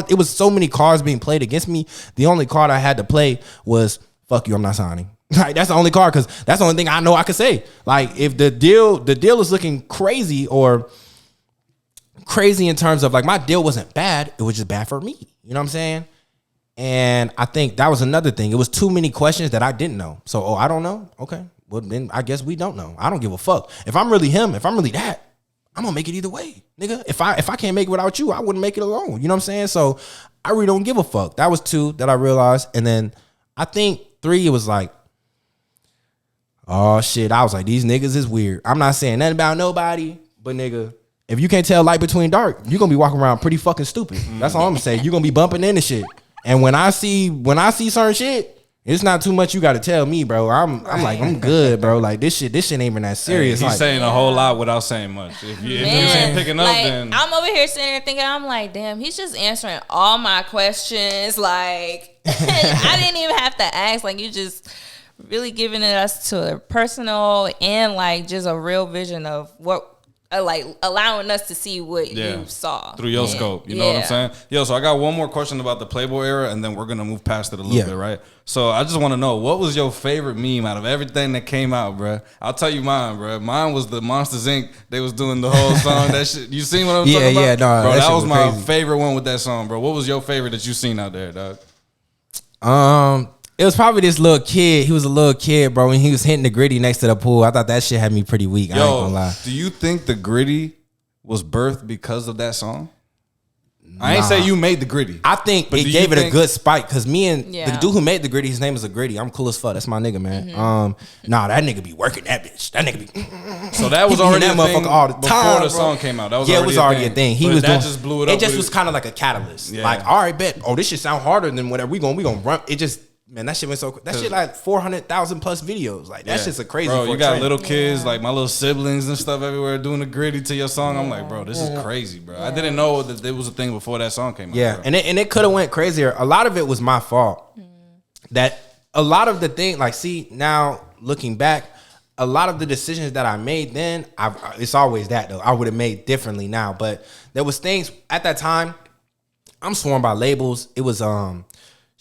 It was so many cards being played against me. The only card I had to play was, fuck you, I'm not signing. Like, that's the only card, because that's the only thing I know I could say. Like, if the deal is looking crazy or crazy in terms of, like, my deal wasn't bad, it was just bad for me. You know what I'm saying? And I think that was another thing. It was too many questions that I didn't know. So, I don't know. Okay. Well, then I guess we don't know. I don't give a fuck. If I'm really him, if I'm really that, I'm gonna make it either way, nigga. If I can't make it without you, I wouldn't make it alone. You know what I'm saying? So I really don't give a fuck. That was two that I realized. And then I think three, it was like, oh shit. I was like, these niggas is weird. I'm not saying nothing about nobody, but nigga, if you can't tell light between dark, you're gonna be walking around pretty fucking stupid. That's all I'm gonna say. You're gonna be bumping into shit. And when I see certain shit, it's not too much you got to tell me, bro. I'm like, I'm good, bro. Like, this shit ain't even that serious. He's like, saying a whole lot without saying much. If you ain't picking up, then I'm over here sitting there thinking, I'm like, damn, he's just answering all my questions. Like, I didn't even have to ask. Like, you just really giving it us to a personal and like just a real vision of what. Like allowing us to see what you saw through your scope. You know what I'm saying? Yo, so I got one more question about the Playboy era, and then we're gonna move past it a little bit, right? So I just want to know, what was your favorite meme out of everything that came out, bro? I'll tell you mine, bro. Mine was the Monsters Inc. They was doing the whole song. That shit. You seen what I'm talking about? No, bro. That was my favorite one with that song, bro. What was your favorite that you seen out there, dog? It was probably this little kid. He was a little kid, bro, and he was hitting the gritty next to the pool. I thought that shit had me pretty weak. I ain't gonna lie. Do you think the gritty was birthed because of that song? I ain't say you made the gritty. I think it gave it a good spike, because me and the dude who made the gritty, his name is a gritty. I'm cool as fuck. That's my nigga, man. That nigga be working that bitch. That nigga be. So that was already that motherfucker all the time before the song came out. That was it was already a thing. He was that just blew it up. It just was kind of like a catalyst. Yeah. Like, all right, bet. Oh, this shit sound harder than whatever. We gonna run. It just. Man, that shit went so. That shit like 400,000 plus videos. Like that shit's a crazy. Bro, you got little kids like my little siblings and stuff everywhere doing the gritty to your song. I'm like, bro, this is crazy, bro. I didn't know that there was a thing before that song came out. Yeah, bro. and it could have went crazier. A lot of it was my fault. That a lot of the thing, like, see now looking back, a lot of the decisions that I made then, it's always that though. I would have made differently now, but there was things at that time. I'm sworn by labels. It was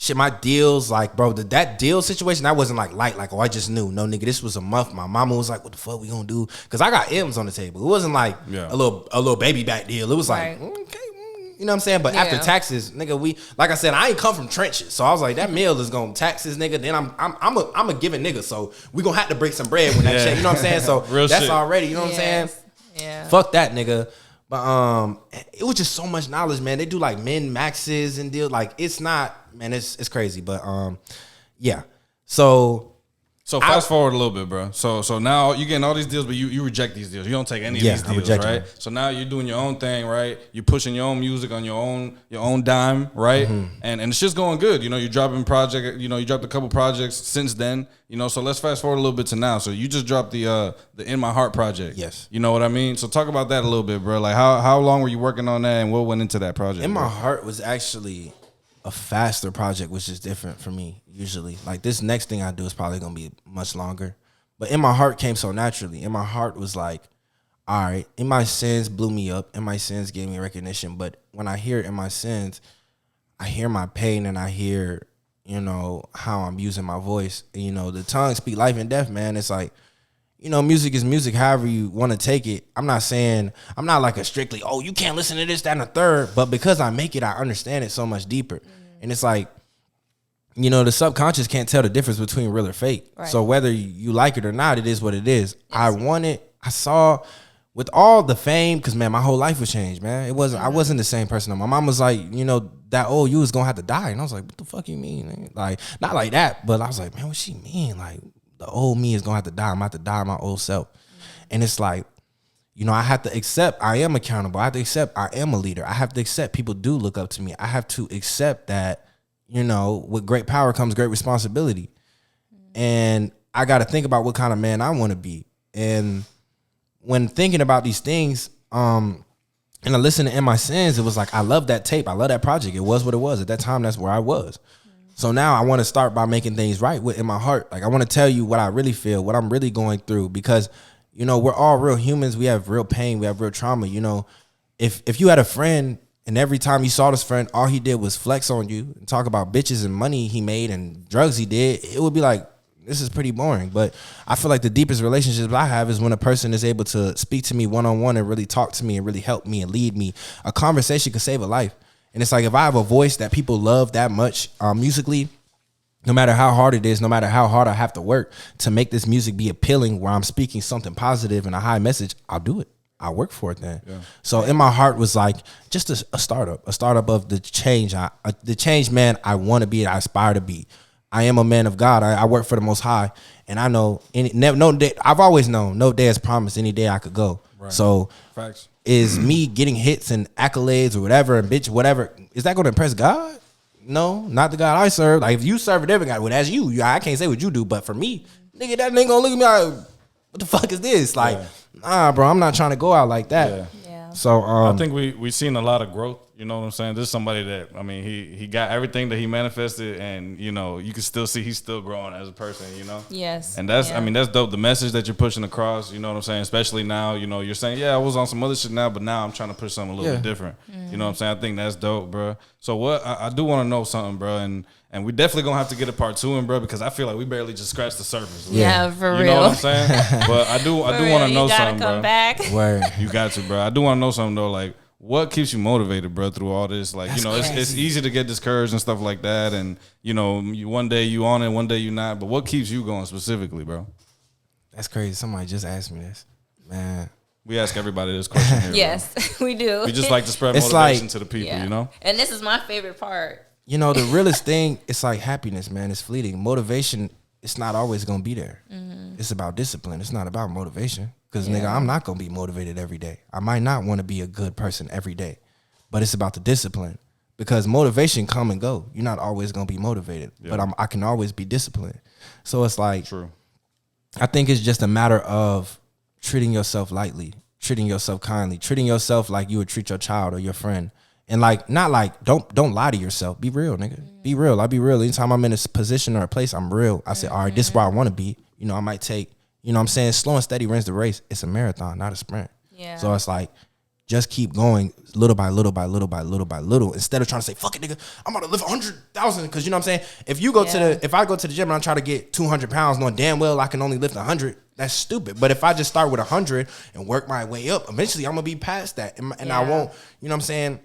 shit, my deals, like, bro, that deal situation, that wasn't like light, like, oh, I just knew. No, nigga, this was a month. My mama was like, what the fuck we gonna do? Because I got M's on the table. It wasn't like a little baby back deal. It was like, okay, you know what I'm saying? But after taxes, nigga, like I said, I ain't come from trenches. So I was like, that meal is gonna taxes, nigga. Then I'm a giving nigga. So we gonna have to break some bread with that shit. You know what I'm saying? So that's shit. Already, you know what I'm saying? Yeah. Fuck that, nigga. But it was just so much knowledge, man. They do like min maxes and deal, like it's not, man, it's crazy. But yeah. So fast forward a little bit, bro. So now you're getting all these deals, but you reject these deals. You don't take any of these deals, right? Them. So now you're doing your own thing, right? You're pushing your own music on your own dime, right? Mm-hmm. And it's just going good. You know, you're dropping project. You know, you dropped a couple projects since then. You know, so let's fast forward a little bit to now. So you just dropped the In My Heart project. Yes. You know what I mean? So talk about that a little bit, bro. Like how long were you working on that, and what went into that project? In My Heart was actually a faster project, which is different for me. usually. Like this next thing I do is probably gonna be much longer. But In My Heart came so naturally. In My Heart was like, all right, In My Sins blew me up. In My Sins gave me recognition. But when I hear In My Sins, I hear my pain and I hear, you know, how I'm using my voice. And, you know, the tongue speak life and death, man. It's like, you know, music is music, however you want to take it. I'm not like a strictly, oh, you can't listen to this, that, and the third. But because I make it, I understand it so much deeper. And it's like, you know, the subconscious can't tell the difference between real or fake. Right. So whether you like it or not, it is what it is. Yes. I saw with all the fame, because, man, my whole life was changed, man. I wasn't the same person. My mom was like, you know, that old you was going to have to die. And I was like, what the fuck you mean? Man? Like, not like that, but I was like, man, what she mean? Like, the old me is going to have to die. I'm going to have to die my old self. And it's like, you know, I have to accept I am accountable. I have to accept I am a leader. I have to accept people do look up to me. I have to accept that, you know, with great power comes great responsibility. And I got to think about what kind of man I want to be. And when thinking about these things, and I listened to In My Sins, it was like, I love that tape. I love that project. It was what it was. At that time, that's where I was. So now I want to start by making things right with In My Heart. Like, I want to tell you what I really feel, what I'm really going through, because, you know, we're all real humans. We have real pain. We have real trauma. You know, if you had a friend and every time you saw this friend, all he did was flex on you and talk about bitches and money he made and drugs he did, it would be like, this is pretty boring. But I feel like the deepest relationships I have is when a person is able to speak to me one-on-one and really talk to me and really help me and lead me. A conversation could save a life. And it's like, if I have a voice that people love that much musically, no matter how hard it is, no matter how hard I have to work to make this music be appealing where I'm speaking something positive and a high message, I'll do it. I'll work for it then. Yeah. So In My Heart was like just a startup of the change. The change man I want to be and I aspire to be. I am a man of God. I work for the Most High. And I know no day, I've always known no day is promised, any day I could go. Right. So facts. Is me getting hits and accolades or whatever and bitch, whatever, is that going to impress God? No, not the God I serve. Like, if you serve a different God, well, that's you. I can't say what you do, but for me, nigga, that nigga gonna look at me like, what the fuck is this? Like, nah, bro, I'm not trying to go out like that. Yeah. So I think we seen a lot of growth. You know what I'm saying? This is somebody that, I mean, he got everything that he manifested, and, you know, you can still see he's still growing as a person, you know? Yes. And that's, I mean, that's dope. The message that you're pushing across, you know what I'm saying? Especially now, you know, you're saying, yeah, I was on some other shit now, but now I'm trying to push something a little bit different. You know what I'm saying? I think that's dope, bro. So what, I do want to know something, bro, and we definitely gonna have to get a part 2 in, bro, because I feel like we barely just scratched the surface. Yeah, for real. You know what I'm saying? But I do want to know something, bro. You gotta come back. Word. You got to, bro. I do want to know something though, like, what keeps you motivated, bro, through all this? Like, that's, you know, it's easy to get discouraged and stuff like that. And, you know, one day you on it, one day you not. But what keeps you going specifically, bro? That's crazy. Somebody just asked me this. Man. We ask everybody this question here. Yes, we do. We just like to spread motivation to the people, you know? And this is my favorite part. You know, the realest thing, it's like happiness, man. It's fleeting. Motivation, it's not always going to be there. Mm-hmm. It's about discipline. It's not about motivation. Because, nigga, I'm not going to be motivated every day. I might not want to be a good person every day. But it's about the discipline. Because motivation come and go. You're not always going to be motivated. Yeah. But I can always be disciplined. So it's like, true. I think it's just a matter of treating yourself lightly, treating yourself kindly, treating yourself like you would treat your child or your friend. And like, not like, don't lie to yourself. Be real, nigga. Be real. I'll be real. Anytime I'm in a position or a place, I'm real. I say, all right, this is where I want to be. You know, I might take, you know what I'm saying? Slow and steady wins the race. It's a marathon, not a sprint. Yeah. So it's like, just keep going little by little by little by little by little. Instead of trying to say, fuck it, nigga, I'm about to lift 100,000. Because you know what I'm saying? If you go if I go to the gym and I try to get 200 pounds, knowing damn well I can only lift 100, that's stupid. But if I just start with 100 and work my way up, eventually I'm going to be past that. And I won't, you know what I'm saying?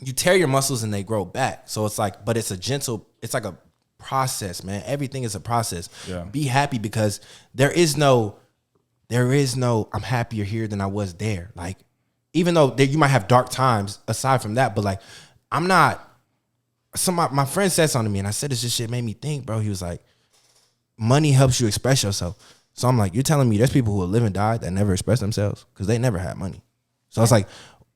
You tear your muscles and they grow back. So it's like, but it's like a process, man. Everything is a process. Yeah. Be happy, because there is no I'm happier here than I was there. Like, even though you might have dark times aside from that, but like, I'm not. My friend said something to me, and I said this shit made me think, bro. He was like, money helps you express yourself. So I'm like, you're telling me there's people who will live and die that never express themselves because they never had money. So it's like,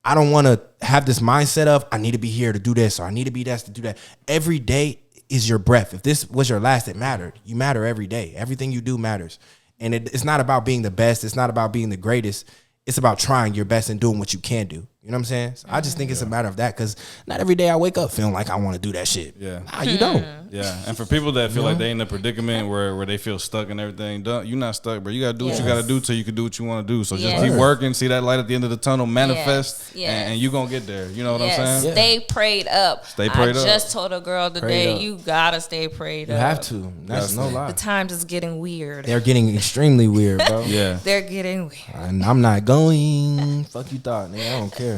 I don't want to have this mindset of I need to be here to do this, or I need to be that to do that. Every day is your breath. If this was your last, it mattered. You matter every day. Everything you do matters. And it's not about being the best. It's not about being the greatest. It's about trying your best and doing what you can do. You know You know what I'm saying? So I just think it's a matter of that, because not every day I wake up feeling like I want to do that shit. Yeah. Nah, you don't. Yeah, and for people that feel like they in a predicament where they feel stuck and everything, you're not stuck, bro. You gotta do what you gotta do till you can do what you want to do. So just keep working, see that light at the end of the tunnel, manifest, and you gonna get there. You know what I'm saying? Yeah. Stay prayed up. Stay prayed up. I just told a girl today, you gotta stay prayed up. You have to. That's no lie. The times is getting weird. They're getting extremely weird, bro. Yeah. They're getting weird. And I'm not going. Fuck you thought, nigga. I don't care.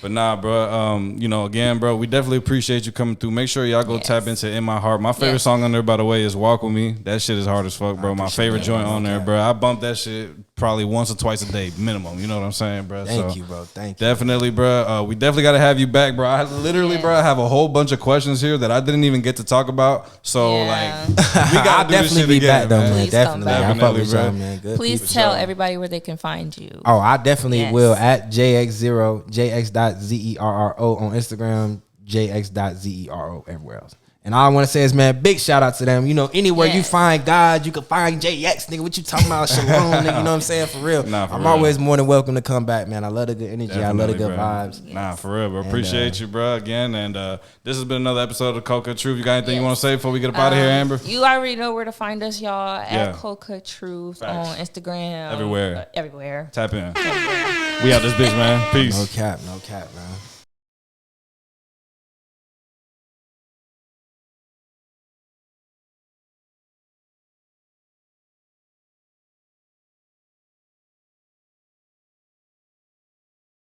But nah, bro. You know, again, bro, we definitely appreciate you coming through. Make sure y'all go tap into In My Heart. My favorite song on there, by the way, is Walk With Me. That shit is hard as fuck, bro. My favorite joint on there, bro. I bump that shit probably once or twice a day, minimum. You know what I'm saying, bro? Thank you, bro. Thank you. Definitely, bro. We definitely got to have you back, bro. I literally, bro, have a whole bunch of questions here that I didn't even get to talk about. So, like, we got to do this shit be again, back, though, man. man. Please come Definitely. back. I fuck with Definitely, y'all, bro. man. Good. Please tell everybody where they can find you. Oh, I definitely will. At JX.Zero, JX.Zero on Instagram, JX.Zero everywhere else. And all I want to say is, man, big shout out to them. You know, anywhere you find God, you can find JX, nigga. What you talking about? Shalom, nigga. You know what I'm saying? For real. Nah, for I'm real. always more than welcome to come back, man. I love the good energy. I love the Definitely, good bro. vibes. Nah, for real, bro. Appreciate you, bro, again. And this has been another episode of Coca Truth. You got anything you want to say before we get up out of here, Amber? You already know where to find us, y'all. Yeah. At Coca Truth Facts. on Instagram. Everywhere. Everywhere. Tap in. We out this bitch, man. Peace. No cap, man.